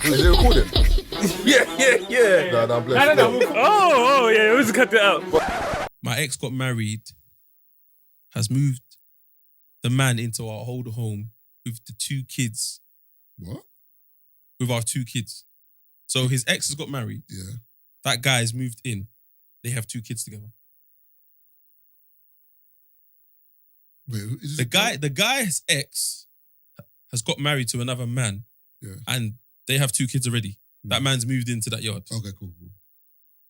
Is it recording? Yeah. No, I'm blessed. No. Oh, yeah, let's cut it out. My ex got married, has moved the man into our old home with the 2 kids. What? With our 2 kids. So his ex has got married. Yeah. That guy has moved in. They have 2 kids together. Wait, is The guy's ex has got married to another man. Yeah. And they have 2 kids already. That man's moved into that yard. Okay, cool.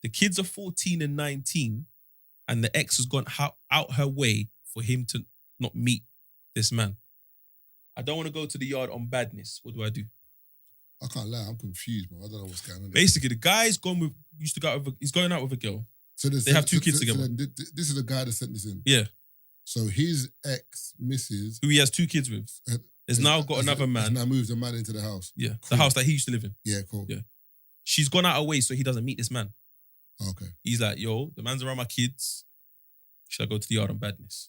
The kids are 14 and 19, and the ex has gone out her way for him to not meet this man. I don't want to go to the yard on badness. What do I do? I can't lie, I'm confused, bro. I don't know what's going on. Basically, the guy's he's going out with a girl. So they have 2 kids together. So then this is the guy that sent this in. Yeah. So his ex-missus, who he has 2 kids with, has now got another man. Now moved a man into the house. Yeah, cool. The house that he used to live in. Yeah, cool. Yeah. She's gone out her way so he doesn't meet this man. Okay. He's like, yo, the man's around my kids. Should I go to the yard on badness?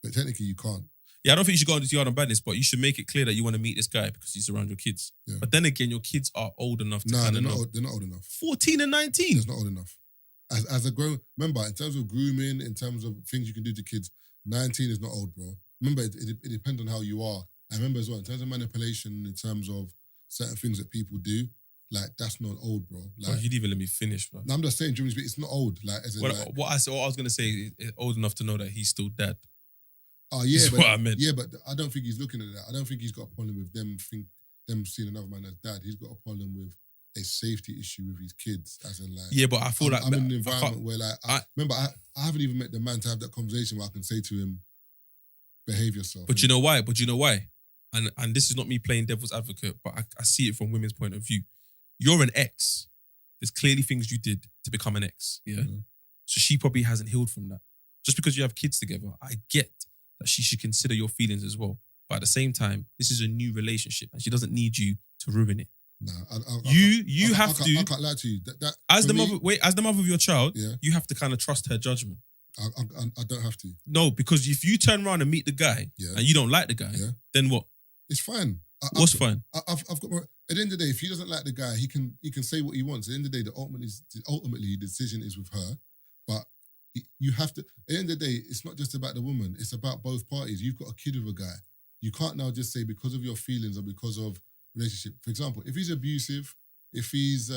But technically you can't. Yeah, I don't think you should go to the yard on badness, but you should make it clear that you want to meet this guy because he's around your kids. Yeah. But then again, your kids are old enough to kind of know. They're not old enough. 14 and 19. It's not old enough. As a grown, remember, in terms of grooming, in terms of things you can do to kids, 19 is not old, bro. Remember, it depends on how you are. I remember as well, in terms of manipulation, in terms of certain things that people do, like, that's not old, bro. Like, you didn't even let me finish, bro. No, I'm just saying, Jimmy, it's not old. Like, as in, what I was going to say is old enough to know that he's still dad. Oh, yeah. That's what I meant. Yeah, but I don't think he's looking at that. I don't think he's got a problem with them seeing another man as dad. He's got a problem with a safety issue with his kids, as in, like... Yeah, but I feel I'm in an environment where, like... I haven't even met the man to have that conversation where I can say to him, behave yourself. But you know why? And this is not me playing devil's advocate, but I see it from women's point of view. You're an ex. There's clearly things you did to become an ex, yeah? Mm-hmm. So she probably hasn't healed from that. Just because you have kids together, I get that she should consider your feelings as well. But at the same time, this is a new relationship and she doesn't need you to ruin it. No, I can't lie to you. As the mother of your child, yeah, you have to kind of trust her judgment. I don't have to. No, because if you turn around and meet the guy and you don't like the guy, then what? It's fine. What's fine? I've got. At the end of the day, if he doesn't like the guy, he can say what he wants. At the end of the day, ultimately the decision is with her. But you have to. At the end of the day, it's not just about the woman. It's about both parties. You've got a kid with a guy. You can't now just say because of your feelings or because of relationship. For example, if he's abusive, if he's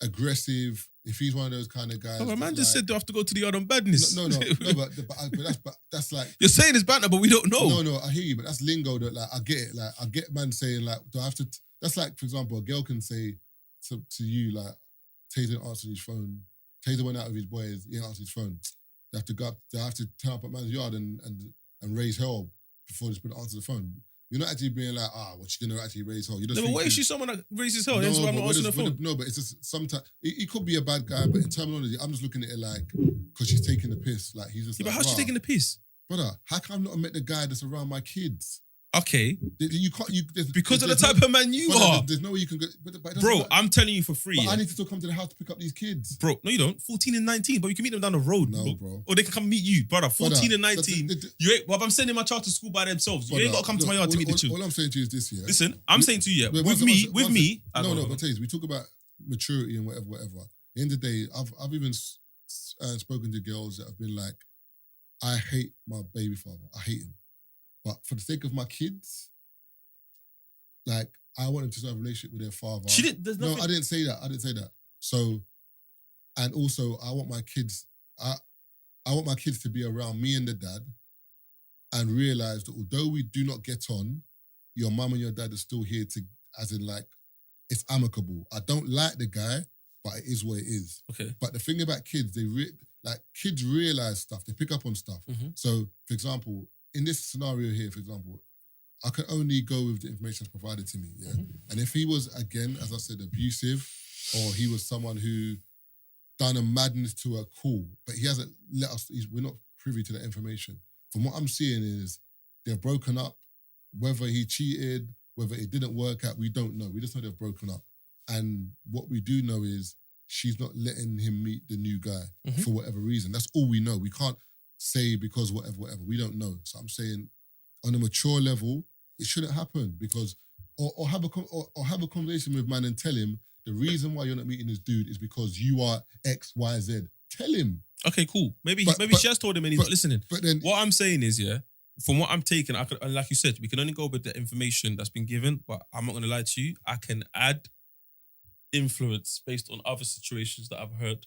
aggressive, if he's one of those kind of guys. Oh, man just said they have to go to the yard on badness. No, but that's like... You're saying it's banter, but we don't know. No, I hear you, but that's lingo that, like, I get it. Like, I get man saying, like, do I have to... That's like, for example, a girl can say to you, like, Tazer didn't answer his phone. Tazer went out with his boys, he didn't answer his phone. They have to turn up at man's yard and raise hell before they answer the phone. You're not actually being like, what's she going to actually raise hell? But why is she someone that raises hell? That's why I'm not answering the phone. No, but it's just sometimes... He could be a bad guy, but in terminology, I'm just looking at it like, because she's taking the piss. Like, he's just but how's she taking the piss? Brother, how come I've not met the guy that's around my kids? Okay. You can't... because of the type of man you are. There's no way you can go... Bro, I'm telling you for free. But I need to still come to the house to pick up these kids. Bro, no you don't. 14 and 19, but you can meet them down the road. No, bro. Or they can come meet you. Brother, 14 and 19. Well, I'm sending my child to school by themselves. You ain't got to come to my yard to meet the children. All I'm saying to you is this, yeah? Listen, I'm saying to you, with me... No, but Taze, we talk about maturity and whatever. At the end of the day, I've even spoken to girls that have been like, I hate my baby father. I hate him. But for the sake of my kids... Like, I want them to have a relationship with their father. No, I didn't say that. So, and also, I want my kids to be around me and the dad and realise that although we do not get on, your mum and your dad are still here to, as in, like, it's amicable. I don't like the guy, but it is what it is. Okay. But the thing about kids, kids realise stuff. They pick up on stuff. Mm-hmm. So, for example, in this scenario here, for example, I can only go with the information that's provided to me, yeah? Mm-hmm. And if he was, again, as I said, abusive, or he was someone who done a madness to a call, but he hasn't let us, we're not privy to that information. From what I'm seeing is they're broken up, whether he cheated, whether it didn't work out, we don't know. We just know they've broken up. And what we do know is she's not letting him meet the new guy for whatever reason. That's all we know. We can't say because whatever. We don't know. So I'm saying on a mature level, it shouldn't happen because or have a conversation with man and tell him the reason why you're not meeting this dude is because you are X, Y, Z. Tell him. Okay, cool. Maybe she has told him and he's not listening. But then what I'm saying is, yeah, from what I'm taking, I could, and like you said, we can only go with the information that's been given. But I'm not going to lie to you. I can add influence based on other situations that I've heard.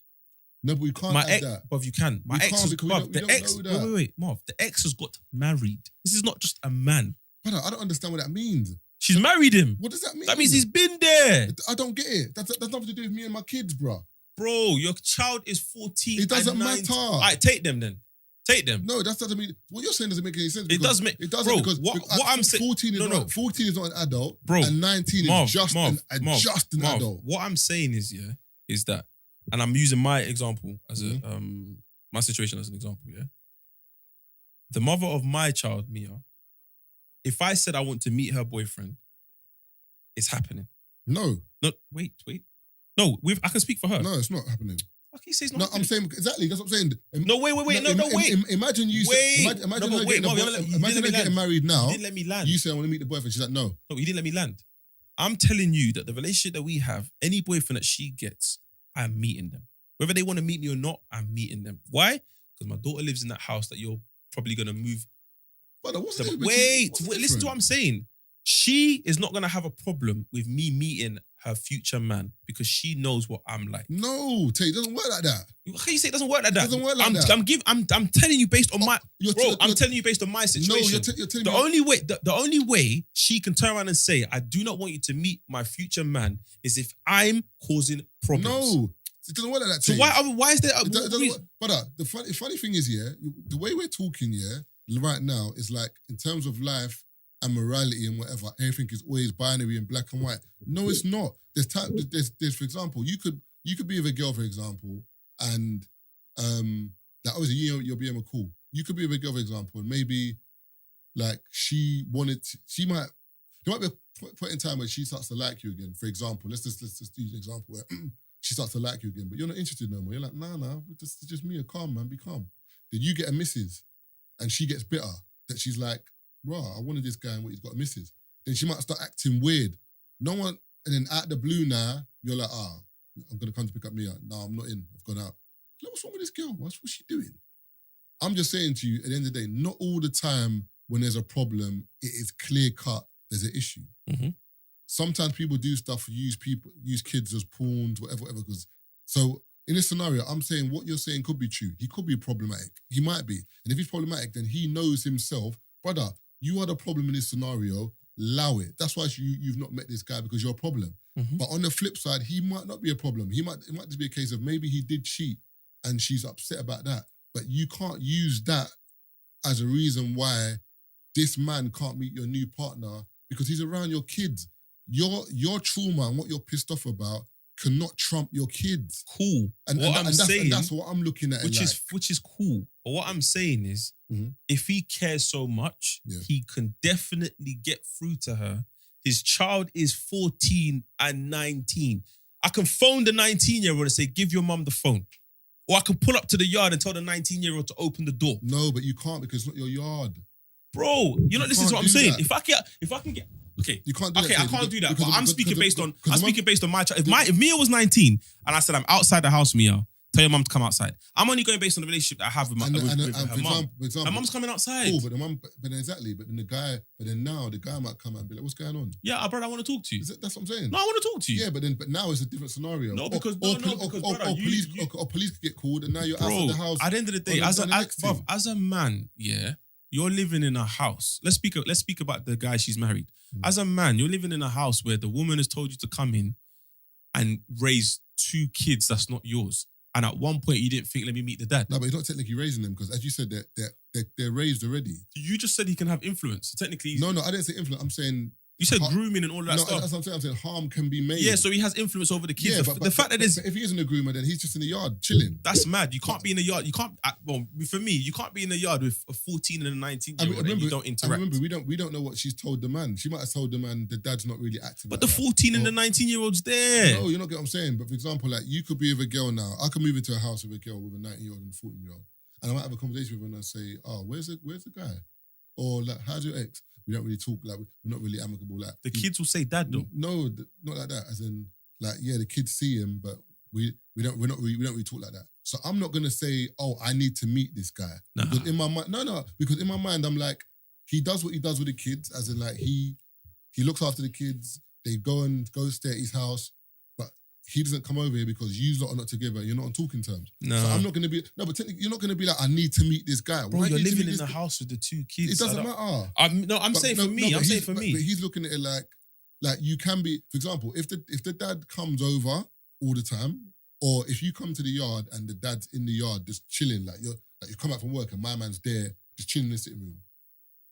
No, but we can't add that. Bruv, you can. My ex has, bruv, the ex. Wait, Marv. The ex has got married. This is not just a man. Brother, I don't understand what that means. She's married him. What does that mean? That means he's been there. I don't get it. That's nothing to do with me and my kids, bro. Bro, your child is 14. It doesn't matter. All right, take them then. Take them. No, that doesn't mean. What you're saying doesn't make any sense. It does make. It doesn't, bro, because what I'm saying. 14 is 14 is not an adult, bro. And 19 is just an adult. What I'm saying is that, and I'm using my example as my situation as an example. Yeah, the mother of my child, Mia. If I said I want to meet her boyfriend, it's happening. No, wait. No, I can speak for her. No, it's not happening. Okay, says not. No, I'm saying exactly. That's what I'm saying. No, wait. Wait. Imagine you. Imagine her getting married now. You didn't let me land. You say I want to meet the boyfriend. She's like, no. No, you didn't let me land. I'm telling you that the relationship that we have, any boyfriend that she gets, I'm meeting them. Whether they want to meet me or not, I'm meeting them. Why? Because my daughter lives in that house that you're probably gonna move. But what's listen to what I'm saying. She is not gonna have a problem with me meeting her future man because she knows what I'm like. No, Tay, it doesn't work like that. How can you say it doesn't work like that? It doesn't work like that. I'm telling you based on my I'm telling you based on my situation. No, you're telling me the only way she can turn around and say I do not want you to meet my future man is if I'm causing problems. No, it doesn't work like that. Tay. So why is there? But the funny thing is, the way we're talking, right now is like in terms of life and morality and whatever, everything is always binary and black and white. No, it's not. There's for example, you could be with a girl, for example, and like obviously you're being a cool. You could be with a girl, for example, and maybe like there might be a point in time where she starts to like you again. For example, let's just use an example where she starts to like you again, but you're not interested no more. You're like, nah, it's just me, calm, man, be calm. Then you get a missus, and she gets bitter that she's like, I wanted this guy and what he's got a missus. Then she might start acting weird. And then out the blue now, you're like, I'm going to come to pick up Mia. No, I'm not in. I've gone out. Like, what's wrong with this girl? What's she doing? I'm just saying to you, at the end of the day, not all the time when there's a problem, it is clear cut, there's an issue. Mm-hmm. Sometimes people do stuff, use kids as pawns, whatever. So in this scenario, I'm saying what you're saying could be true. He could be problematic. He might be. And if he's problematic, then he knows himself, brother, you are the problem in this scenario, allow it. That's why you've not met this guy, because you're a problem. Mm-hmm. But on the flip side, he might not be a problem. It might just be a case of maybe he did cheat and she's upset about that. But you can't use that as a reason why this man can't meet your new partner because he's around your kids. Your trauma and what you're pissed off about cannot trump your kids. Cool. And that's what I'm looking at. Which is cool. But what I'm saying is, if he cares so much, he can definitely get through to her. His child is 14 and 19. I can phone the 19-year-old and say, give your mum the phone. Or I can pull up to the yard and tell the 19-year-old to open the door. No, but you can't because it's not your yard. Bro, you're not listening to what I'm saying. If I can get okay. You can't do that. Okay, I can't do that. But I'm speaking based on my child. If Mia was 19 and I said I'm outside the house, Mia, tell your mum to come outside. I'm only going based on the relationship that I have with her mum. Her mum's coming outside. Cool, but the mum, but then now the guy might come out and be like, what's going on? Yeah, brother, I want to talk to you. That's what I'm saying. No, I want to talk to you. Yeah, but now it's a different scenario. No, because police get called and now you're outside the house. At the end of the day, as a man, you're living in a house. Let's speak about the guy she's married. As a man, you're living in a house where the woman has told you to come in and raise 2 kids that's not yours. And at one point, you didn't think, let me meet the dad. No, but he's not technically raising them because, as you said, they're raised already. You just said he can have influence. So technically, no, I didn't say influence. I'm saying you said grooming and all that stuff. That's what I'm saying. I'm saying harm can be made. Yeah, so he has influence over the kids. Yeah, but if he isn't a groomer, then he's just in the yard chilling. That's mad. You can't be in the yard. You can't. Well, for me, you can't be in the yard with a 14 and a 19-year-old and you don't interact. Remember, we don't know what she's told the man. She might have told the man the dad's not really acting. But the 14 and the 19-year-old's there. No, you're not getting what I'm saying. But for example, like you could be with a girl now. I can move into a house with a girl with a 19-year-old and a 14-year-old, and I might have a conversation with her and I say, "Oh, where's the guy?" Or like, "How's your ex?" we don't really talk, like, we're not really amicable. Like The kids will say dad though. No, not like that. As in, like, yeah, the kids see him, but we don't really talk like that. So I'm not gonna say, oh, I need to meet this guy. Nah. Because in my mind, because in my mind, I'm like, he does what he does with the kids, as in, like, he looks after the kids. They go stay at his house, but he doesn't come over here because you lot are not together. You're not on talking terms. No. So I'm not gonna be but technically you're not gonna be like, I need to meet this guy. Bro, Why you're do you need to living meet in this the house with the 2 kids. It doesn't matter. I'm saying for me. I'm saying for me. But he's looking at it like you can be. For example, if the dad comes over all the time, or if you come to the yard and the dad's in the yard just chilling, like you come out from work and my man's there just chilling in the sitting room.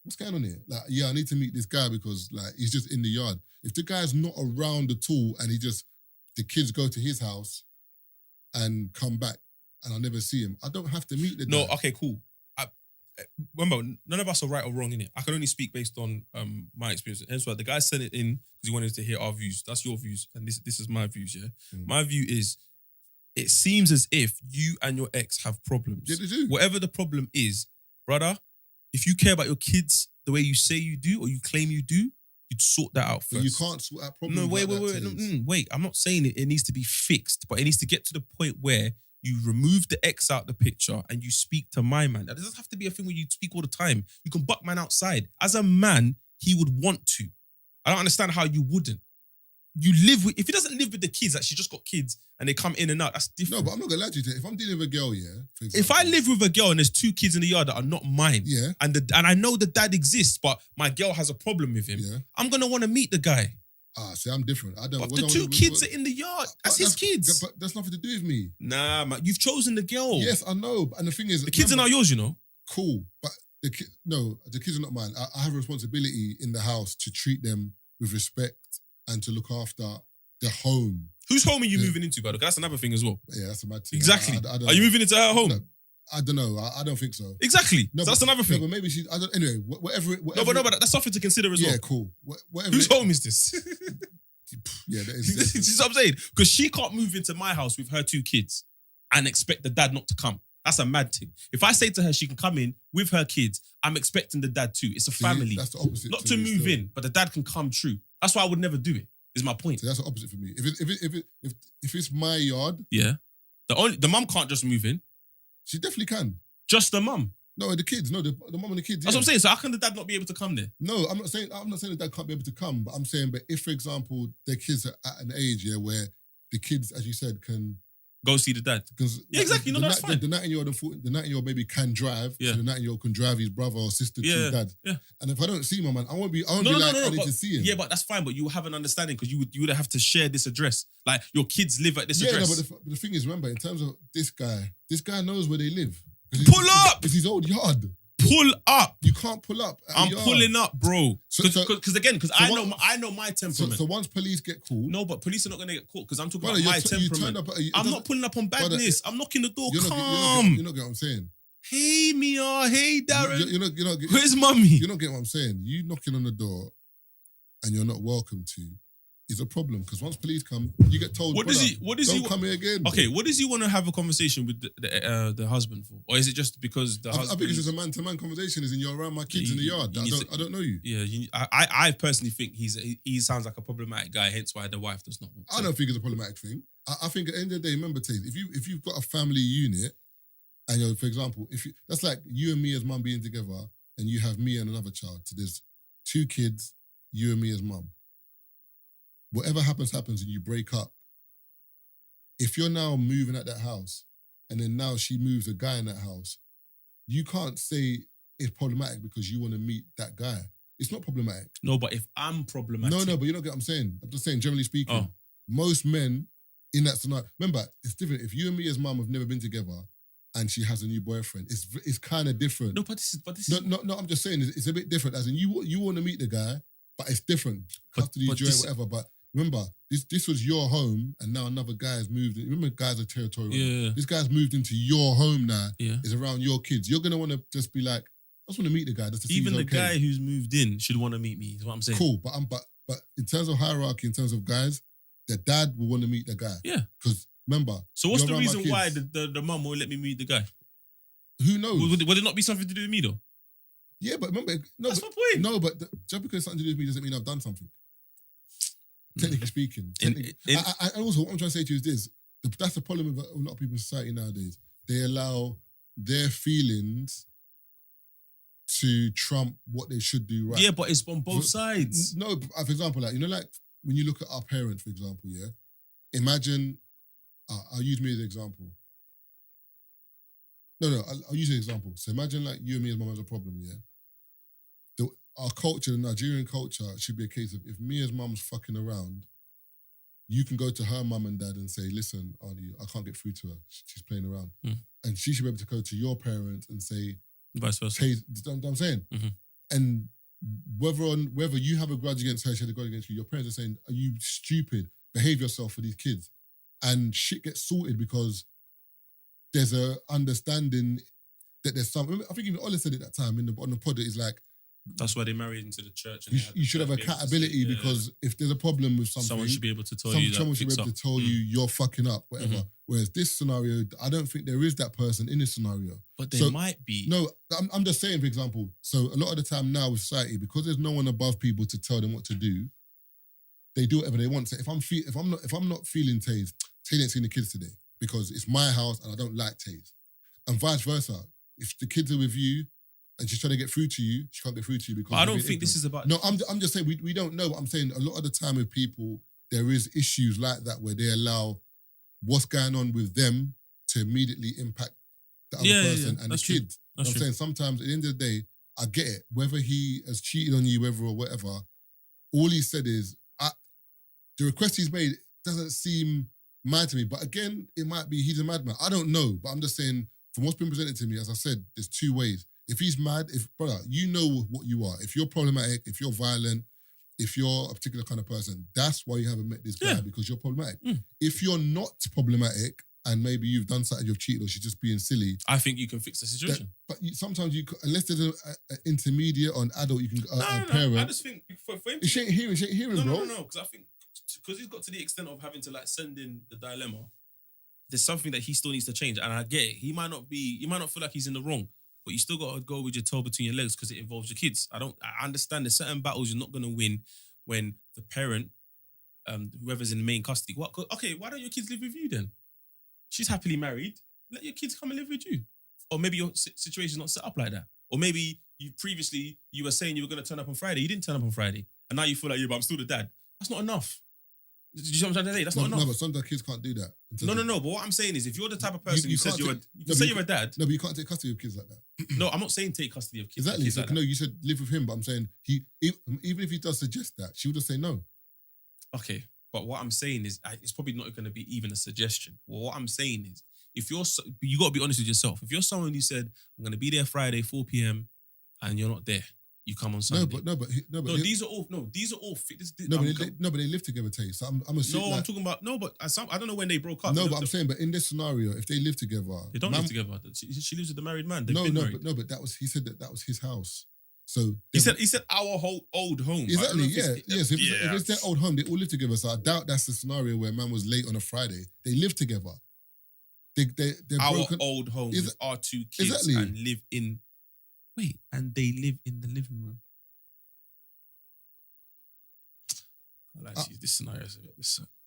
What's going on here? Like, yeah, I need to meet this guy because, like, he's just in the yard. If the guy's not around at all and the kids go to his house and come back and I never see him, I don't have to meet the guy. No, okay, cool. Remember, none of us are right or wrong in it. I can only speak based on my experience. Hence why the guy sent it in because he wanted to hear our views. That's your views, and this is my views. Yeah, my view is, it seems as if you and your ex have problems. Yeah, they do. Whatever the problem is, brother, if you care about your kids the way you say you do or you claim you do, you'd sort that out first. But you can't sort out problems. No, wait. No, Wait, I'm not saying it needs to be fixed, but it needs to get to the point where you remove the ex out the picture and you speak to my man. That doesn't have to be a thing where you speak all the time. You can buck man outside. As a man, he would want to. I don't understand how you wouldn't. You live with, if he doesn't live with the kids, like she's just got kids and they come in and out, that's different. No, but I'm not gonna lie to you. If I'm dealing with a girl, yeah, for example, if I live with a girl and there's 2 kids in the yard that are not mine, yeah, and I know the dad exists, but my girl has a problem with him, yeah, I'm gonna want to meet the guy. See, I'm different. I don't. But the 2 kids are in the yard. That's his kids. But that's nothing to do with me. Nah, man, you've chosen the girl. Yes, I know. And the thing is, the kids are not yours, you know. Cool, but the kids are not mine. I have a responsibility in the house to treat them with respect and to look after the home. Whose home are you moving into, by the way? That's another thing as well. Yeah, that's a mad thing. Exactly. I don't are you moving into her home? No, I don't know. I don't think so. Exactly. No, so that's another thing. No, but maybe she. I don't. Anyway, whatever. No, but that's something to consider as well. Yeah, cool. Whatever. Whose home is this? Yeah, that is. You see what I'm saying? Because she can't move into my house with her 2 kids and expect the dad not to come. That's a mad thing. If I say to her she can come in with her kids, I'm expecting the dad too. It's a family. That's the opposite. Not to move in, but the dad can come true. That's why I would never do it. Is my point. So that's the opposite for me. If it's my yard, yeah, the mum can't just move in. She definitely can. Just the mum. No, the kids. No, the mum and the kids. That's what I'm saying. So how can the dad not be able to come there? No, I'm not saying the dad can't be able to come, but I'm saying, but if, for example, their kids are at an age, yeah, where the kids, as you said, can go see the dad. Yeah, exactly. No, that's fine. The 19-year-old maybe can drive. Yeah. So the 19-year-old can drive his brother or sister to his dad. Yeah. And if I don't see my man, I won't be I need to see him. Yeah, but that's fine. But you have an understanding because you would have to share this address. Like your kids live at this address. Yeah, but the thing is, remember, in terms of this guy knows where they live. Pull up! It's his old yard. Pull up. You can't pull up. I'm pulling up, bro. Because I know my temperament. So once police get called. No, but police are not going to get caught because I'm talking about my temperament. I'm not pulling up on badness. I'm knocking the door. Come. You're not getting what I'm saying. Hey, Mia. Hey, Darren. You're not Where's mummy? You're not getting what I'm saying. You knocking on the door and you're not welcome to is a problem because once police come, you get told, don't come here again. Okay, what does he want to have a conversation with the husband for? Or is it just because the husband... I think it's just a man-to-man conversation, is in you're around my kids in the yard. I don't know you. Yeah, I personally think he sounds like a problematic guy, hence why the wife does not want to. I don't think it's a problematic thing. I think at the end of the day, remember, Taze, if you've got a family unit and you're, for example, that's like you and me as mum being together and you have me and another child. So there's 2 kids, you and me as mum. Whatever happens, and you break up. If you're now moving at that house and then now she moves a guy in that house, you can't say it's problematic because you want to meet that guy. It's not problematic. No, but if I'm problematic... No, but you don't get what I'm saying. I'm just saying, generally speaking, most men in that scenario... Remember, it's different. If you and me as mum have never been together and she has a new boyfriend, it's kind of different. No, but this is... No, I'm just saying it's a bit different. As in, you want to meet the guy, but it's different. Custody, joint, whatever, but... Remember, this was your home, and now another guy has moved in. Remember, guys are territorial. Yeah. This guy's moved into your home now. Yeah. It's around your kids. You're gonna want to just be like, I just want to meet the guy. Just to see even the okay. guy who's moved in should want to meet me. Is what I'm saying. Cool, but in terms of hierarchy, in terms of guys, the dad will want to meet the guy. Yeah. Because remember. So what's the reason why the mum won't let me meet the guy? Who knows? Would it not be something to do with me though? Yeah, but remember, That's my point. No, but just because it's something to do with me doesn't mean I've done something. Technically speaking. And also, what I'm trying to say to you is this. That's the problem with a lot of people in society nowadays. They allow their feelings to trump what they should do right. Yeah, but it's on both sides. No, for example, like, like when you look at our parents, for example, yeah? Imagine, I'll use me as an example. No, I'll use an example. So imagine like you and me as mum has a problem, yeah? Our culture, the Nigerian culture, should be a case of if me as mum's fucking around, you can go to her mum and dad and say, listen, Arnie, I can't get through to her. She's playing around. And she should be able to go to your parents and say, vice versa. You know what I'm saying? And whether you have a grudge against her, she has a grudge against you, your parents are saying, are you stupid? Behave yourself for these kids. And shit gets sorted because there's a understanding that there's some. I think even Ola said it that time on the pod. It's like, that's why they married into the church. And you should have accountability because if there's a problem with something, someone should be able to tell you. Someone should be able to tell you you're fucking up, whatever. Whereas this scenario, I don't think there is that person in this scenario. But there might be. No, I'm just saying, for example, so a lot of the time now with society, because there's no one above people to tell them what to do, they do whatever they want. So if I'm not feeling Taze, Taze ain't seen the kids today because it's my house and I don't like Taze. And vice versa. If the kids are with you, and she's trying to get through to you, she can't get through to you because... But I don't think this is about... No, I'm just saying, we don't know. But I'm saying a lot of the time with people, there is issues like that where they allow what's going on with them to immediately impact the other person and the kids. I'm saying sometimes at the end of the day, I get it. Whether he has cheated on you, whether or whatever, all he said is, the request he's made doesn't seem mad to me. But again, it might be he's a madman. I don't know. But I'm just saying, from what's been presented to me, as I said, there's two ways. If he's mad, brother, you know what you are. If you're problematic, if you're violent, if you're a particular kind of person, that's why you haven't met this guy, because you're problematic. If you're not problematic and maybe you've done something, you've cheated or she's just being silly. I think you can fix the situation. But sometimes unless there's an intermediate or an adult, you can a parent. No, I just think for him... She ain't hearing, bro. No, because I think, because he's got to the extent of having to like send in the dilemma, there's something that he still needs to change. And I get it. You might not feel like he's in the wrong, but you still got to go with your tail between your legs because it involves your kids. I understand there's certain battles you're not going to win when the parent, whoever's in the main custody. Okay, why don't your kids live with you then? She's happily married. Let your kids come and live with you. Or maybe your situation's not set up like that. Or maybe you were saying you were going to turn up on Friday. You didn't turn up on Friday. And now you feel like, but I'm still the dad. That's not enough. Do you know what I'm trying to say? That's not enough. No, but sometimes kids can't do that. No. But what I'm saying is, if you're the type of person who says you're a dad. No, but you can't take custody of kids like that. No, I'm not saying take custody of kids. Exactly. Like no, you said live with him, but I'm saying even if he does suggest that, she would just say no. Okay, but what I'm saying is, it's probably not going to be even a suggestion. Well, what I'm saying is, you got to be honest with yourself. If you're someone who said, I'm going to be there Friday, 4 p.m, and you're not there, you come on Sunday. These are all. But they live together, Tay. So I'm assuming. No, I'm talking about. No, but I don't know when they broke up. No, but I'm saying, but in this scenario, if they live together, they don't live together. She lives with the married man. But he said that was his house. So he said our whole old home. Exactly. If it's their old home, they all live together. So I doubt that's the scenario where man was late on a Friday. They live together. They're our broken. Old home with our two kids and live in. Wait, and they live in the living room. This scenario is a bit...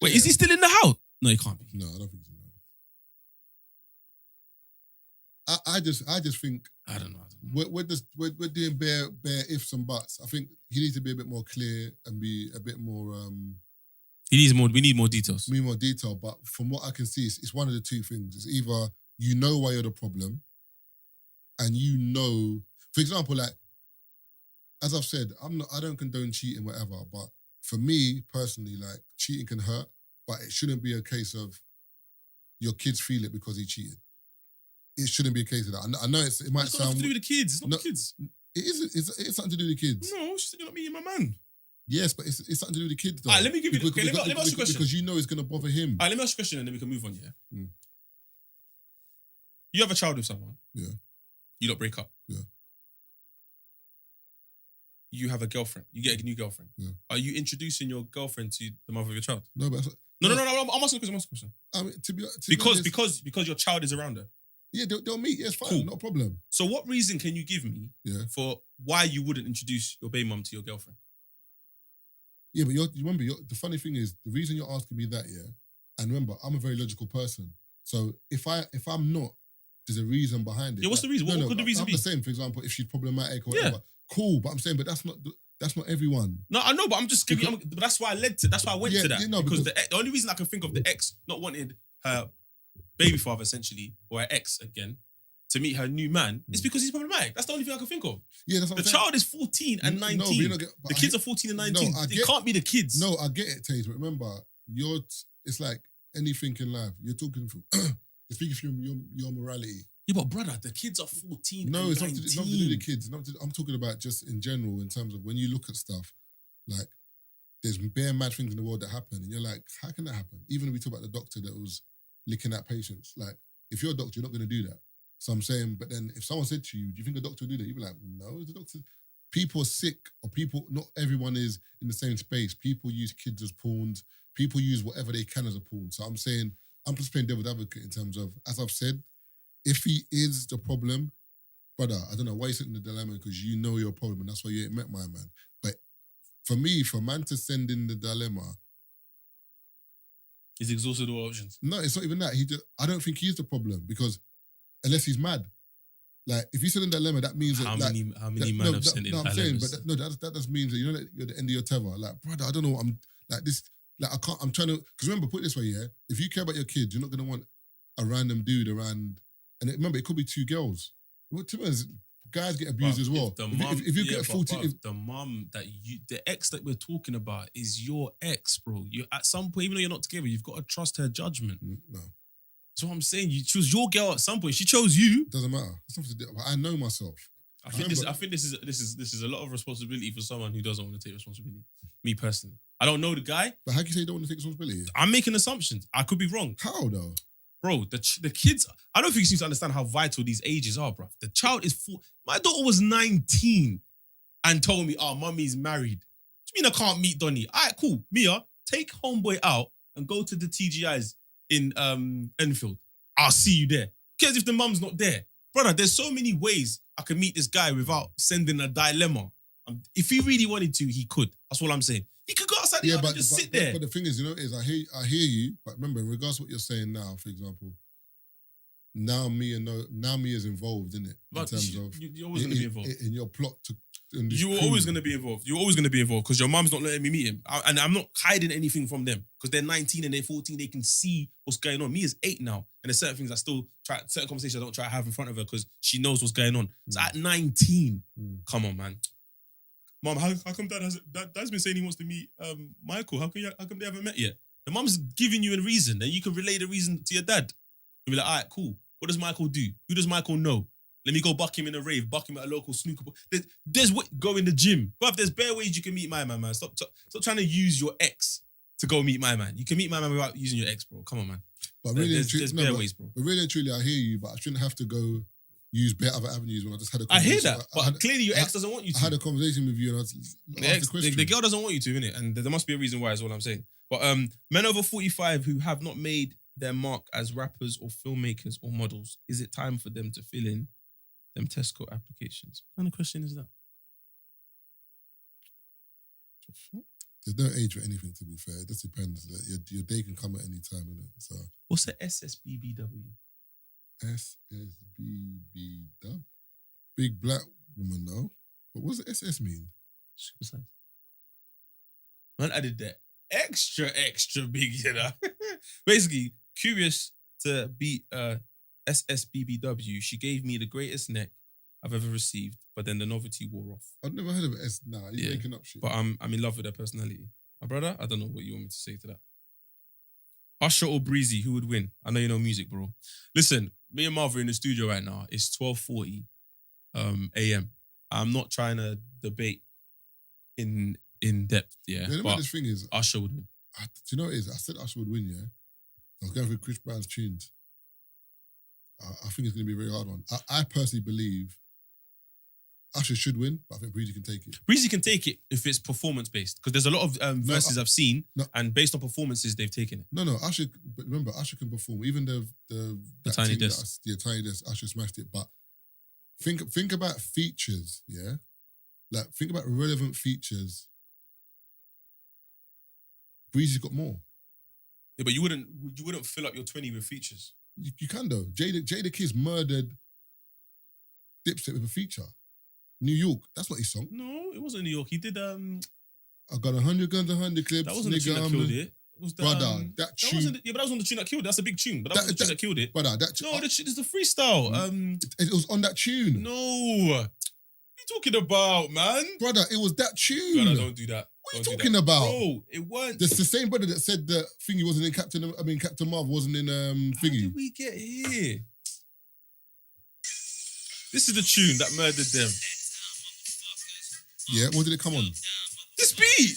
Wait, is he still in the house? No, he can't be. No, I don't think he's in the house. I just think... I don't know. We're doing bare ifs and buts. I think he needs to be a bit more clear and be a bit more... We need more details. We need more detail, but from what I can see, it's one of the two things. It's either you know why you're the problem and you know... For example, like, as I've said, I don't condone cheating, whatever, but for me, personally, like, cheating can hurt, but it shouldn't be a case of your kids feel it because he cheated. It shouldn't be a case of that. I know it might sound... It's nothing to do with the kids. It's not the kids. It is. It's something to do with the kids. No, she said you're not meeting my man. Yes, but it's something to do with the kids, though. All right, let me give you... let me ask you a question. Because you know it's going to bother him. All right, let me ask you a question and then we can move on, yeah? You have a child with someone. Yeah. You don't break up. Yeah. You have a girlfriend. You get a new girlfriend. Yeah. Are you introducing your girlfriend to the mother of your child? No, but... No. I'm asking a question. I mean, to be because your child is around her. Yeah, they'll meet. Yeah, it's fine. Cool. Not a problem. So what reason can you give me Yeah. for why you wouldn't introduce your baby mum to your girlfriend? Yeah, but you remember, the funny thing is, the reason you're asking me that, yeah, and remember, I'm a very logical person. So if I'm not, there's a reason behind it. Yeah, what's the reason? What could the reason be? I'm the same, for example, if she's problematic or whatever. Cool, but I'm saying, but that's not everyone. No, I know, but I'm just giving you, but that's why I went to that. You know, because the only reason I can think of the ex not wanting her baby father, essentially, or her ex again, to meet her new man, is because he's problematic. That's the only thing I can think of. Yeah, that's what the child is 14 and 19. The kids are 14 and 19. It can't be the kids. No, I get it, Taze, but remember, it's like anything in life. You're talking from, you're speaking from your morality. Yeah, but brother, the kids are 14 No, and it's 19. not to do with the kids. I'm talking about just in general, in terms of when you look at stuff, like, there's bare mad things in the world that happen, and you're like, how can that happen? Even if we talk about the doctor that was licking at patients, like, if you're a doctor, you're not going to do that. So I'm saying, but then if someone said to you, do you think a doctor would do that? You'd be like, no, the doctor. People are sick, or not everyone is in the same space. People use kids as pawns. People use whatever they can as a pawn. So I'm saying, I'm just playing devil's advocate in terms of, as I've said, if he is the problem, brother, I don't know why you're sitting in the dilemma, because you know your problem, and that's why you ain't met my man. But for me, for man to send in the dilemma, he's exhausted all options. No, it's not even that. I don't think he's the problem, because unless he's mad. Like, if you send in the dilemma, that means how many men have sent in dilemmas? I'm saying, but that just means that you're at the end of your tether. Like, brother, I don't know what I'm, like this, like, I can't, I'm trying to, because remember, put it this way, yeah, if you care about your kids, you're not going to want a random dude around, and remember, it could be 2 girls. What to me is, guys get abused as well. If you get 14... the mum the ex that we're talking about is your ex, bro. You at some point, even though you're not together, you've got to trust her judgment. No. That's what I'm saying. You choose your girl at some point. She chose you. Doesn't matter. I know myself. I think this is a lot of responsibility for someone who doesn't want to take responsibility. Me personally, I don't know the guy. But how can you say you don't want to take responsibility? I'm making assumptions. I could be wrong. How though? Bro, the kids, I don't think you seem to understand how vital these ages are, bro. The child is 4. My daughter was 19 and told me, mummy's married. What do you mean I can't meet Donnie? All right, cool. Mia, take homeboy out and go to the TGIs in Enfield. I'll see you there. Cares if the mum's not there. Brother, there's so many ways I can meet this guy without sending a dilemma. If he really wanted to, he could. That's all I'm saying. He could go outside the yard and just sit there. But the thing is, I hear you, but remember, in regards to what you're saying now, for example, now Mia's involved in it. But in terms of you're always going to be involved. In your plot to... You were always going to be involved. You're always going to be involved because your mum's not letting me meet him. And I'm not hiding anything from them because they're 19 and they're 14. They can see what's going on. Mia's 8 now. And there's certain things certain conversations I don't try to have in front of her because she knows what's going on. So at 19, come on, man. Mum, how come Dad's been saying he wants to meet Michael? How come they haven't met yet? The mum's giving you a reason and you can relay the reason to your dad. You'll be like, all right, cool. What does Michael do? Who does Michael know? Let me go buck him in a rave, buck him at a local snooker. There's go in the gym. But there's bare ways you can meet my man. Stop trying to use your ex to go meet my man. You can meet my man without using your ex, bro. Come on, man. But really, there's bare ways, bro. But really and truly, I hear you, but I shouldn't have to go use bare other avenues when I just had a I conversation. hear that, but clearly your ex doesn't want you to. I had a conversation with you and I asked the question. The girl doesn't want you to, innit? And there must be a reason why, is all I'm saying. But men over 45 who have not made their mark as rappers or filmmakers or models, is it time for them to fill in them Tesco applications? What kind of question is that? There's no age for anything, to be fair. It just depends. Your day can come at any time, innit? So, what's the SSBBW? SSBBW? Big black woman, no? But what's the SS mean? Super size. Man added that extra big, you know? Basically, curious to beat SSBBW, she gave me the greatest neck I've ever received, but then the novelty wore off. I've never heard of it. Nah, you're making up shit. But I'm in love with her personality. My brother, I don't know what you want me to say to that. Usher or Breezy, who would win? I know you know music, bro. Listen, me and Marvin are in the studio right now. It's 12:40 a.m. I'm not trying to debate in depth, yeah. But this thing is, Usher would win. Do you know what it is? I said Usher would win, yeah. I was going through Chris Brown's tunes. I think it's going to be a very hard one. I personally believe Usher should win, but I think Breezy can take it. Breezy can take it if it's performance based, because there's a lot of verses I've seen, and based on performances, they've taken it. No, Usher. But remember, Usher can perform. Even the Tiny Desk. Tiny Desk. Usher smashed it. But think about features. Yeah, like think about relevant features. Breezy's got more. Yeah, but you wouldn't fill up your 20 with features. You can though. Jada Kiss murdered Dipset with a feature. New York, that's not his song. No, it wasn't New York. He did I got 100 guns, 100 clips. That wasn't the tune that killed it. It was the, brother, that tune. But that wasn't the tune that killed it. That's a big tune, but that wasn't the tune that killed it. Brother, it's the freestyle. It was on that tune. No. What are you talking about, man? Brother, it was that tune. Brother, don't do that. What are you talking about? Bro, it weren't. It's the same brother that said that Thingy wasn't in Captain Marvel wasn't in Thingy. How did we get here? This is the tune that murdered them. Yeah, what did it come on? This beat!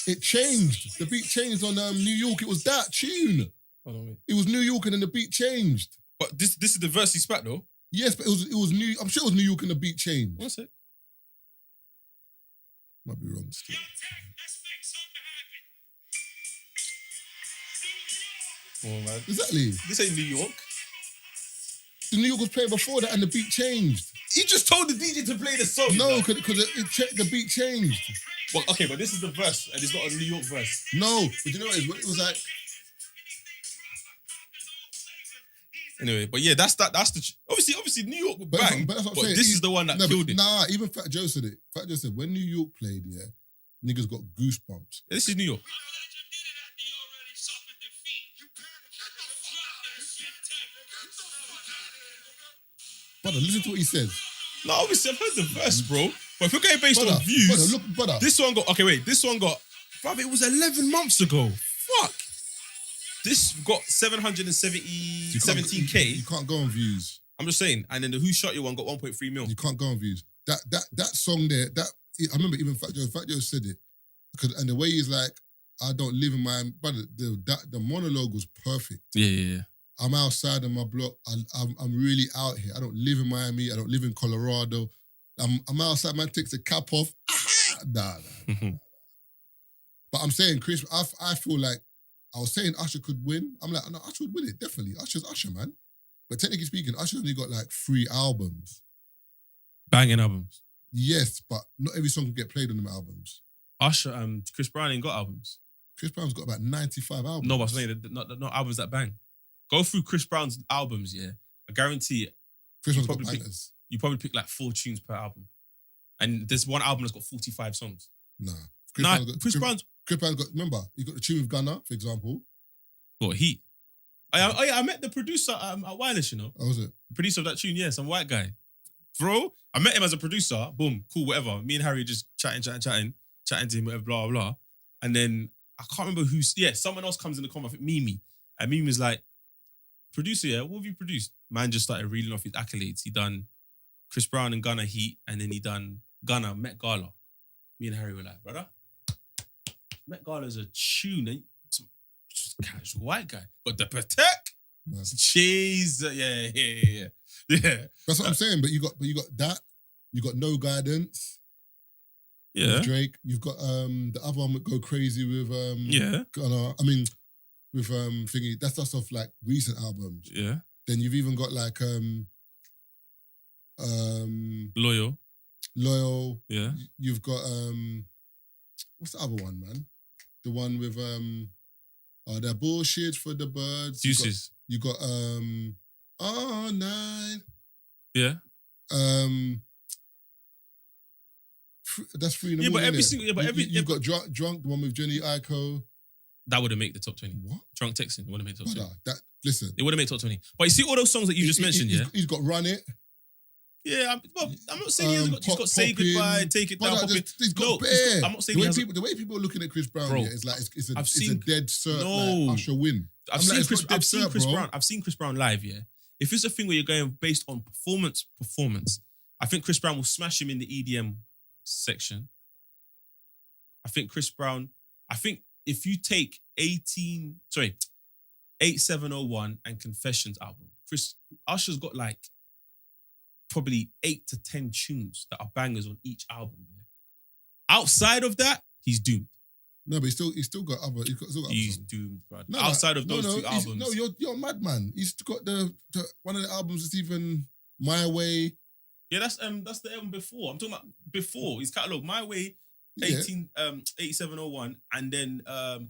It changed. The beat changed on New York. It was that tune. Hold on, wait. It was New York and then the beat changed. But this is the verse he spat though? Yes, but it was New. I'm sure it was New York and the beat changed. What's it? Might be wrong still. Oh man. Exactly. This ain't New York. The New York was playing before that and the beat changed. He just told the DJ to play the song. No, because the beat changed. Well, okay, but this is the verse, and it's not a New York verse. No, but you know what it was like. Anyway, but yeah, that's the obviously New York would bang, but this is the one that killed it. Nah, even Fat Joe said it. Fat Joe said when New York played, yeah, niggas got goosebumps. Yeah, this is New York. Brother, listen to what he says. No, obviously I've heard the verse, bro. But if we're going based on views, brother. This one got, bruv, it was 11 months ago. Fuck. This got 17K. You can't go on views. I'm just saying. And then the Who Shot You one got 1.3 mil. You can't go on views. That song there, I remember even Fat Joe said it. And the way he's like, I don't live in Miami. Brother, the monologue was perfect. Yeah. I'm outside on my block. I'm really out here. I don't live in Miami. I don't live in Colorado. I'm outside. Man takes the cap off. Nah. But I'm saying, Chris, I feel like I was saying Usher could win. I'm like, no, Usher would win it, definitely. Usher's Usher, man. But technically speaking, Usher's only got like 3 albums. Banging albums. Yes, but not every song can get played on them albums. Usher, Chris Brown ain't got albums. Chris Brown's got about 95 albums. No, but I'm saying not albums that bang. Go through Chris Brown's albums, yeah. I guarantee it. Chris Brown's got bangers. You probably pick like 4 tunes per album. And there's one album that's got 45 songs. Nah. Chris Brown's got, remember, he got the tune with Gunna, for example. What, Heat? I met the producer at Wireless, you know. Oh, was it? The producer of that tune, yeah, some white guy. Bro, I met him as a producer, boom, cool, whatever. Me and Harry just chatting to him, whatever, blah, blah, blah. And then, I can't remember someone else comes in the comment, I think Mimi. And Mimi was like, producer, yeah, what have you produced? Man just started reeling off his accolades. He done Chris Brown and Gunna Heat, and then he done Gunna Met Gala. Me and Harry were like, brother, Met Gala's a tune. Just casual white guy. But the Patek, cheese, yeah. That's what I'm saying. But you got that. You got No Guidance. Yeah. With Drake. You've got the other one would Go Crazy with Gunna. I mean, with thingy. That's off like recent albums. Yeah. Then you've even got like Loyal. Yeah. You've got what's the other one, man? The one with that bullshit for the birds. Deuces. You got all night. Yeah. That's free in the morning. You've got drunk, the one with Jenny Aiko. That wouldn't make the top 20. What? Drunk Texting wouldn't make the top 20. Listen. It wouldn't make top 20. But you see all those songs that you just mentioned, yeah? He's got Run It. Yeah, I'm not saying he's got Say Goodbye, Take It Down. He's got bare. I'm not saying the way people are looking at Chris Brown, yeah, it's like it's a dead cert. Like Usher win. I've seen Chris Brown live, yeah. If it's a thing where you're going based on performance, I think Chris Brown will smash him in the EDM section. I think if you take 8701 and Confessions album, Usher's got like probably 8 to 10 tunes that are bangers on each album. Yeah? Outside of that, he's doomed. No, but he's still got other. Still got He's other doomed, bro. no, Outside of those two albums. No, you're a madman. He's got the one of the albums that's even My Way. Yeah, that's the album before. I'm talking about before his catalog. My Way, 8701, and then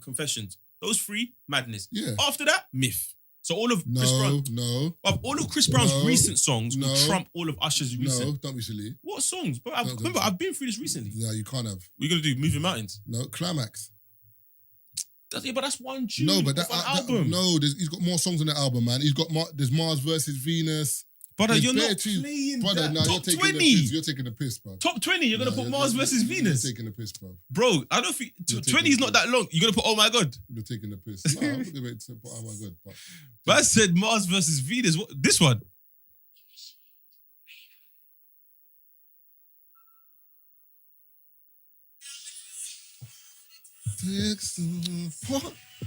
Confessions. Those three, madness. Yeah. After that, myth. So all of Chris Brown. All of Chris Brown's recent songs will trump all of Usher's recent. No, don't be silly. What songs? But remember, I've been through this recently. No, you can't have. What are you gonna do? Moving Mountains? No, Climax. But that's one tune. No, but that album. He's got more songs on the album, man. He's got there's Mars versus Venus. Brother, there's you're not playing that. No, Top 20. You're taking the piss, bro. Top 20, you're going to put Mars versus Venus. You're taking the piss, bro. Bro, I don't think 20 is not that long. You're going to put Oh My God. You're taking the piss. No, I'm not going to put Oh My God. But I said Mars versus Venus. What, this one?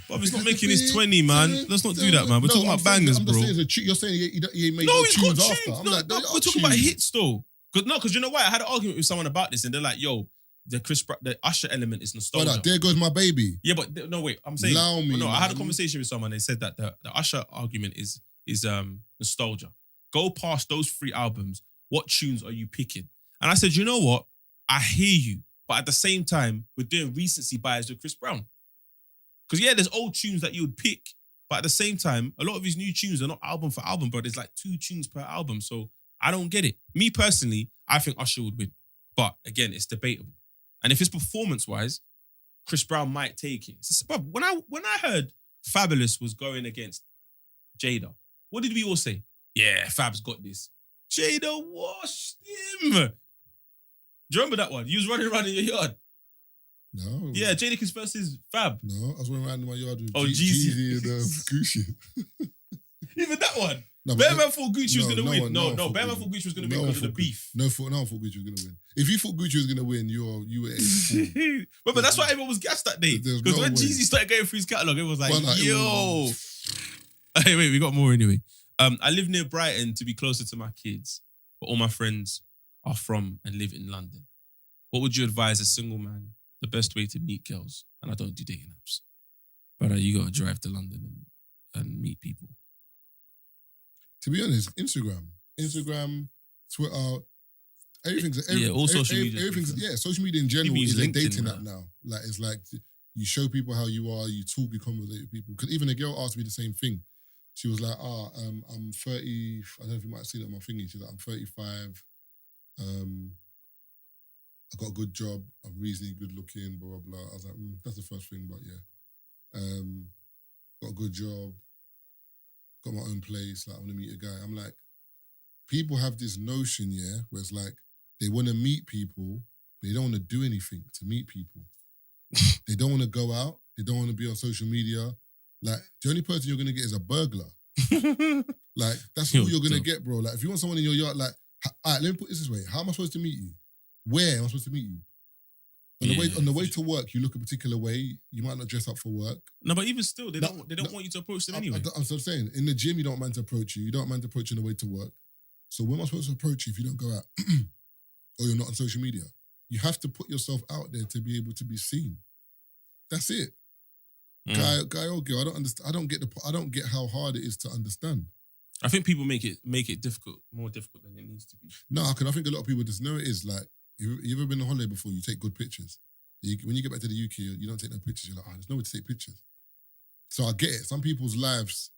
But he's not making his 20, man. Let's not do that, man. We're talking about bangers, bro. You're saying he made he's got tunes after. tunes. I'm No, like, we're talking about hits, though. Because you know why? I had an argument with someone about this, and they're like, yo, the Usher element is nostalgia. Brother, there goes my baby. Yeah, but no, wait. I'm saying, Allow me, I had a conversation with someone. They said that the Usher argument is nostalgia. Go past those 3 albums. What tunes are you picking? And I said, you know what? I hear you, but at the same time, we're doing recency bias with Chris Brown. Because yeah, there's old tunes that you would pick, but at the same time, a lot of his new tunes are not album for album, but there's like 2 tunes per album. So I don't get it. Me personally, I think Usher would win. But again, it's debatable. And if it's performance-wise, Chris Brown might take it. When I heard Fabulous was going against Jada, what did we all say? Yeah, Fab's got this. Jada washed him. Do you remember that one? You was running around in your yard. No. Yeah, Jadakiss versus Fab. No, I was running around in my yard with Jeezy and Gucci. Even that one. No, Bear Man thought Gucci was going to win. No, Bear Man thought Gucci was going to win because of the beef. No one thought Gucci was going to win. If you thought Gucci was going to win, you were a fool. But that's why everyone was gassed that day. Because when Jeezy started going through his catalogue, everyone was like, yo. Hey, wait, we got more anyway. I live near Brighton to be closer to my kids, but all my friends are from and live in London. What would you advise a single man the best way to meet girls? And I don't do dating apps. Brother, you got to drive to London and meet people. To be honest, Instagram, Twitter, everything's all social media. Everything's social media in general Use is a LinkedIn dating now. app now. Like it's like you show people how you are, you talk, you conversate with people. Because even a girl asked me the same thing. She was like, I'm 30. I don't know if you might have seen it on my thingy. She's like, I'm 35. I got a good job. I'm reasonably good looking. Blah blah blah. I was like, that's the first thing, but yeah, got a good job. Got my own place. Like I want to meet a guy. I'm like, people have this notion, yeah, where it's like they want to meet people, but they don't want to do anything to meet people. They don't want to go out. They don't want to be on social media. Like the only person you're gonna get is a burglar. Like that's all you're gonna get, bro. Like if you want someone in your yard, like, all right, let me put this way: how am I supposed to meet you? Where am I supposed to meet you? On the way to work, you look a particular way. You might not dress up for work. No, but even still, they don't want you to approach them anyway. I'm saying in the gym, you don't mind to approach you. You don't mind to approach you on the way to work. So when am I supposed to approach you if you don't go out or you're not on social media? You have to put yourself out there to be able to be seen. That's it. Guy or girl, I don't understand. I don't get how hard it is to understand. I think people make it more difficult than it needs to be. No, I think a lot of people just know it is like, you ever been on holiday before? You take good pictures. When you get back to the UK, you don't take no pictures. You're like, there's nowhere to take pictures. So I get it. Some people's lives,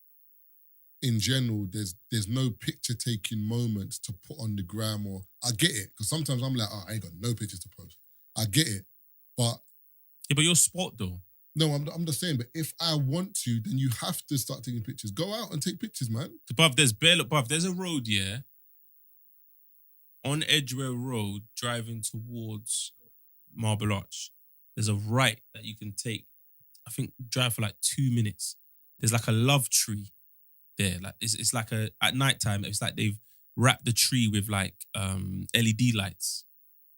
in general, there's no picture-taking moments to put on the gram, or I get it. Because sometimes I'm like, I ain't got no pictures to post. I get it. But... Yeah, but you're spot though. No, I'm just saying, but if I want to, then you have to start taking pictures. Go out and take pictures, man. Bruv, there's a road, yeah, on Edgware Road, driving towards Marble Arch. There's a right that you can take. I think drive for like 2 minutes. There's like a love tree there. Like it's like at nighttime, it's like they've wrapped the tree with like LED lights.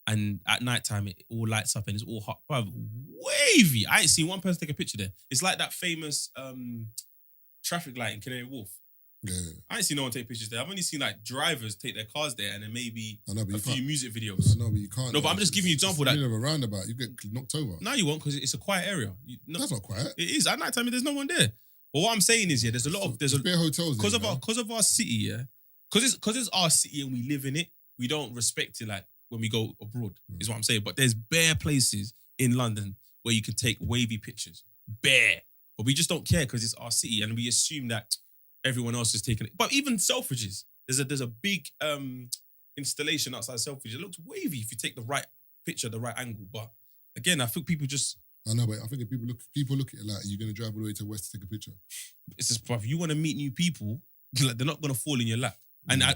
And at nighttime, it all lights up and it's all hot. Bruv, wavy. I ain't seen one person take a picture there. It's like that famous traffic light in Canary Wharf. I ain't seen no one take pictures there. I've only seen like drivers take their cars there and then maybe a few music videos. I know, but you can't. No, but I'm just giving you an example that... It's a roundabout. You get knocked over. No, you won't, because it's a quiet area. That's not quiet. It is. At night time, there's no one there. But what I'm saying is, there's a lot of... There's bare hotels because of our city, because it's our city and we live in it, we don't respect it like when we go abroad, is what I'm saying. But there's bare places in London where you can take wavy pictures. Bare. But we just don't care because it's our city and we assume that everyone else is taking it. But even Selfridges, there's a big installation outside Selfridges. It looks wavy if you take the right picture, the right angle. But again, I think people just... I know, but I think if people look at it like, you're going to drive all the way to West to take a picture. It's just, bruv, you want to meet new people, like, they're not going to fall in your lap. And I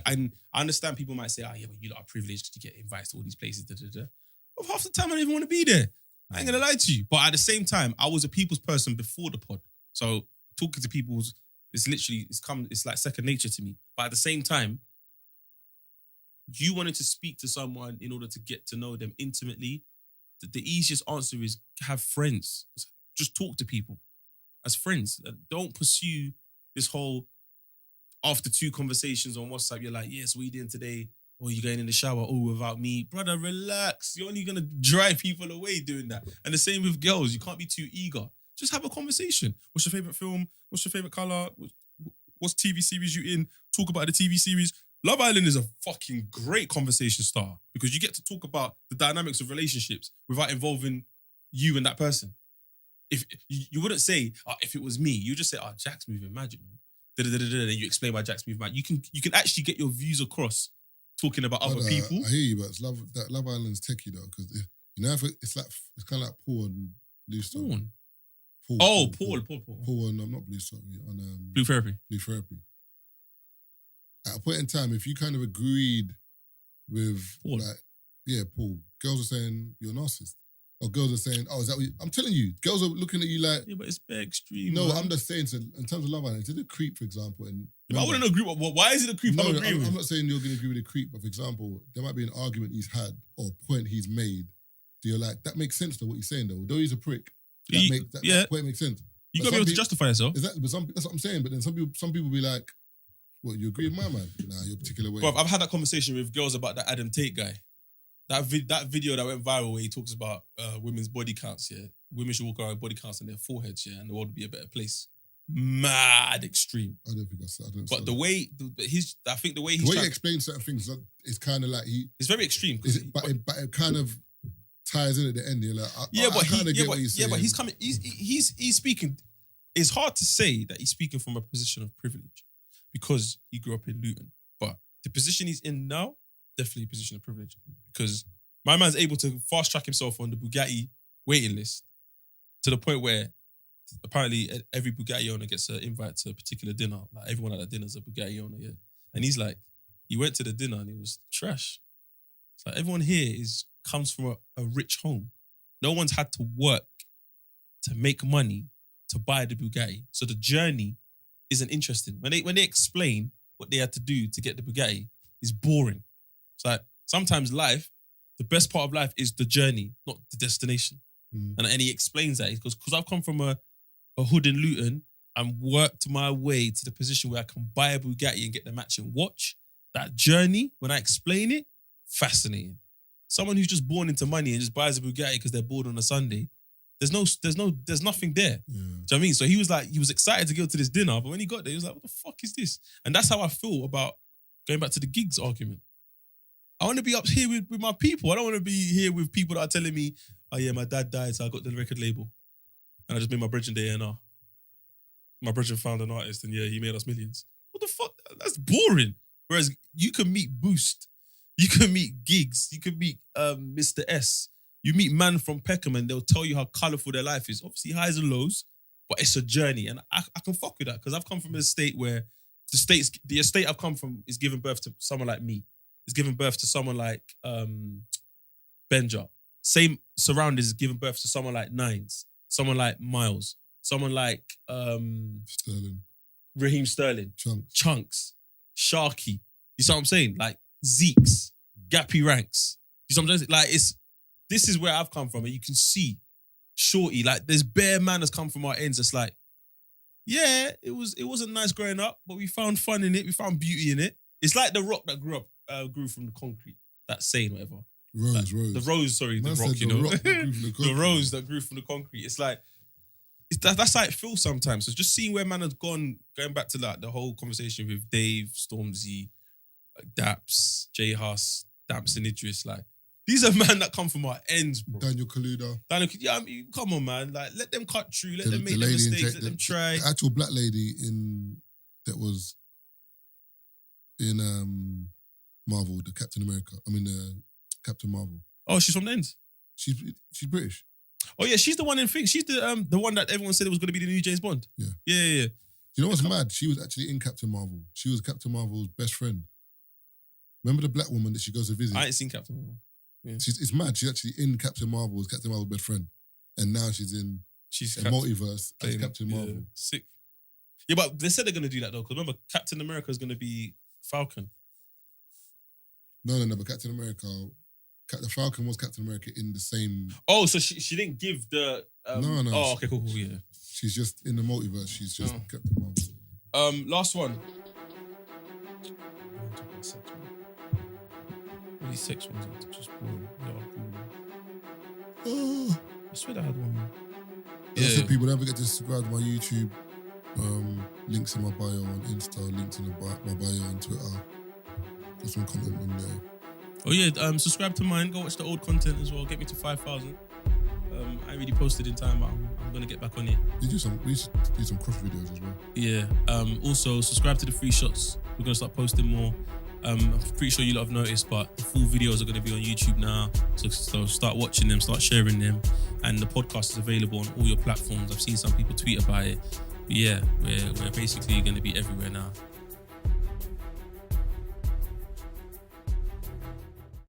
understand people might say, yeah, but you lot are privileged to get invited to all these places. But half the time, I don't even want to be there. I ain't going to lie to you. But at the same time, I was a people's person before the pod. So talking to people, it's like second nature to me. But at the same time, you wanted to speak to someone in order to get to know them intimately. The easiest answer is have friends. Just talk to people as friends. Don't pursue this whole after 2 conversations on WhatsApp. You're like, yes, what are you doing today? Or you're going in the shower, without me. Brother, relax. You're only going to drive people away doing that. And the same with girls. You can't be too eager. Just have a conversation. What's your favourite film? What's your favourite colour? What's TV series you in? Talk about the TV series. Love Island is a fucking great conversation starter because you get to talk about the dynamics of relationships without involving you and that person. If you wouldn't say, if it was me, you just say, Jack's moving mad, you know. Then you explain why Jack's moving mad. You can actually get your views across talking about other people. I hear you, but Love Island's techie though, because you know it's kind of like Paul and Blue Star. Paul on not Blue Star, on Blue Therapy. Blue Therapy. At a point in time, if you kind of agreed with Paul. Paul, girls are saying you're a narcissist. Or girls are saying, is that what I'm telling you, girls are looking at you like... Yeah, but it's very extreme. No, man. I'm just saying, so in terms of Love Island, is it a creep, for example? And I wouldn't agree with... Why is it a creep? No, I'm not saying you're going to agree with a creep, but for example, there might be an argument he's had or a point he's made. So you're like, that makes sense though, what he's saying though. Although he's a prick, that point makes sense. You got to be able to justify yourself. Exactly, but that's what I'm saying. But then some people be like, what, you agree with my man? Nah, your particular way. Bro, I've had that conversation with girls about that Adam Tate guy. That video that went viral where he talks about women's body counts, yeah. Women should walk around with body counts on their foreheads, yeah, and the world would be a better place. Mad extreme. I don't think I don't. But the way he explains certain things is kind of like it's very extreme. But it kind of ties in at the end. You're like, but he's coming. He's speaking. It's hard to say that he's speaking from a position of privilege because he grew up in Luton. But the position he's in now, definitely a position of privilege because my man's able to fast track himself on the Bugatti waiting list to the point where apparently every Bugatti owner gets an invite to a particular dinner. Like everyone at that dinner is a Bugatti owner, yeah. And he's like, he went to the dinner and it was trash. It's like everyone here comes from a rich home. No one's had to work to make money to buy the Bugatti. So the journey isn't interesting. When they explain what they had to do to get the Bugatti, it's boring. It's like sometimes the best part of life is the journey, not the destination. And he explains that. He goes, because I've come from a hood in Luton and worked my way to the position where I can buy a Bugatti and get the matching watch. That journey, when I explain it, fascinating. Someone who's just born into money and just buys a Bugatti because they're bored on a Sunday, there's nothing there. Yeah. Do you know what I mean? So he was excited to go to this dinner, but when he got there, he was like, what the fuck is this? And that's how I feel about going back to the gigs argument. I want to be up here with my people. I don't want to be here with people that are telling me, oh yeah, my dad died, so I got the record label. And I just made my brethren the A&R. My brethren found an artist and yeah, he made us millions. What the fuck? That's boring. Whereas you can meet Boost. You can meet Gigs. You can meet Mr. S. You meet man from Peckham and they'll tell you how colourful their life is. Obviously highs and lows, but it's a journey. And I can fuck with that because I've come from a state where the estate I've come from is giving birth to someone like me. It's giving birth to someone like Benja. Same surroundings is giving birth to someone like Nines, someone like Miles, someone like Raheem Sterling, Chunks, Sharky. You see what I'm saying? Like Zeeks, Gappy Ranks. You see what I'm saying? Like this is where I've come from, and you can see Shorty. Like there's bare man that's come from our ends. It's like yeah, it wasn't nice growing up, but we found fun in it. We found beauty in it. It's like the rock that grew from the concrete. That saying, whatever. Rose. The rose, sorry, the rock, you know. The rose that grew from the concrete. It's like, that's how it feels sometimes. So just seeing where man has gone, going back to like the whole conversation with Dave, Stormzy, Daps, J Huss, Daps and Idris, like, these are men that come from our ends, bro. Daniel Kaluuya. Yeah, I mean, come on, man. Like, let them cut through. Let them make their mistakes. Let them try. The actual black lady that was in Marvel, the Captain America. I mean, Captain Marvel. Oh, she's from the ends. She's British. Oh yeah, she's the one in Thing. She's the one that everyone said it was going to be the new James Bond. Yeah. Yeah. You know what's mad? She was actually in Captain Marvel. She was Captain Marvel's best friend. Remember the black woman that she goes to visit? I ain't seen Captain Marvel. Yeah. It's mad. She's actually in Captain Marvel's best friend. And now she's in a multiverse as Captain Marvel. Yeah. Sick. Yeah, but they said they're going to do that though. Because remember, Captain America is going to be Falcon. No, but Captain America... The Falcon was Captain America in the same... Oh, so she didn't give the... No. Oh, okay, cool, yeah. She's just in the multiverse. She's just Captain Marvel. Last one. These sex ones are just boring. I swear I had one more. That's it, people. Don't forget to subscribe to my YouTube. Links in my bio on Insta. Links in my bio on Twitter. Got some content on there. Oh yeah, subscribe to mine. Go watch the old content as well. Get me to 5,000. I really posted in time, but I'm gonna get back on it. We do some cross videos as well. Yeah. Also, subscribe to the free shots. We're gonna start posting more. I'm pretty sure you lot have noticed, but the full videos are gonna be on YouTube now. So start watching them, start sharing them, and the podcast is available on all your platforms. I've seen some people tweet about it. But yeah, we're basically gonna be everywhere now.